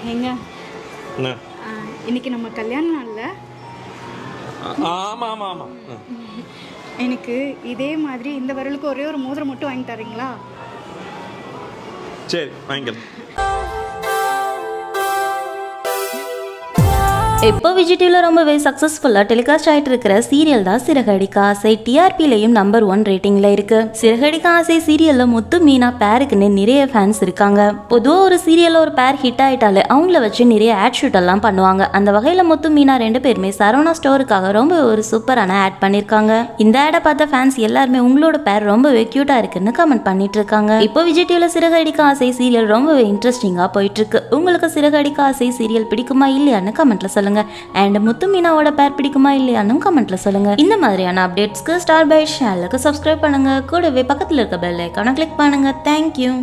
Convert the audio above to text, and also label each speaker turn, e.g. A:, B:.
A: ஏங்க
B: என்ன?
A: இன்னைக்கு நம்ம கல்யாண நாள்ல
B: ஆமா ஆமா ஆமா.
A: எனக்கு இதே மாதிரி இந்த வரலுக்கு ஒரே ஒரு மோதிரம் மட்டும் வாங்கி தரீங்களா?
B: சரி வாங்கிக்கலாம்.
C: இப்போ விஜய் டிவியில் ரொம்பவே சக்ஸஸ்ஃபுல்லாக டெலிகாஸ்ட் ஆகிட்டு இருக்கிற சீரியல் தான் சிறகடிக்க ஆசை. டிஆர்பிலையும் நம்பர் 1 ரேட்டிங்கில் இருக்கு. சிறகடிக்க ஆசை சீரியலில் முத்து மீனா பேருக்குன்னு நிறைய ஃபேன்ஸ் இருக்காங்க. பொதுவாக ஒரு சீரியலில் ஒரு பேர் ஹிட் ஆகிட்டாலே அவங்கள வச்சு நிறைய ஆட் ஷூட் எல்லாம் பண்ணுவாங்க. அந்த வகையில் முத்து மீனா 2 பேருமே சரவணா ஸ்டோருக்காக ரொம்ப ஒரு சூப்பரான ஆட் பண்ணியிருக்காங்க. இந்த ஆடை பார்த்த ஃபேன்ஸ் எல்லாருமே உங்களோட பேர் ரொம்பவே க்யூட்டாக இருக்குன்னு கமெண்ட் பண்ணிட்டு இருக்காங்க. இப்போ விஜய் டிவியில் சிறகடிக்க ஆசை சீரியல் ரொம்பவே இன்ட்ரெஸ்டிங்காக போயிட்டு இருக்கு. உங்களுக்கு சிறகடிக்க ஆசை சீரியல் பிடிக்குமா இல்லையான்னு கமெண்ட்ல சொல்லுங்க. அண்ட் முத்து மீனாவோட பேர் பிடிக்குமா இல்லையான்னு கமெண்ட்ல சொல்லுங்க. இந்த மாதிரியான அப்டேட்ஸ்க்கு ஸ்டார் பை சேனலுக்கு சப்ஸ்கிரைப் பண்ணுங்க. கூடவே பக்கத்தில் இருக்க பெல் ஐகானை கிளிக் பண்ணுங்க. தேங்க்யூ.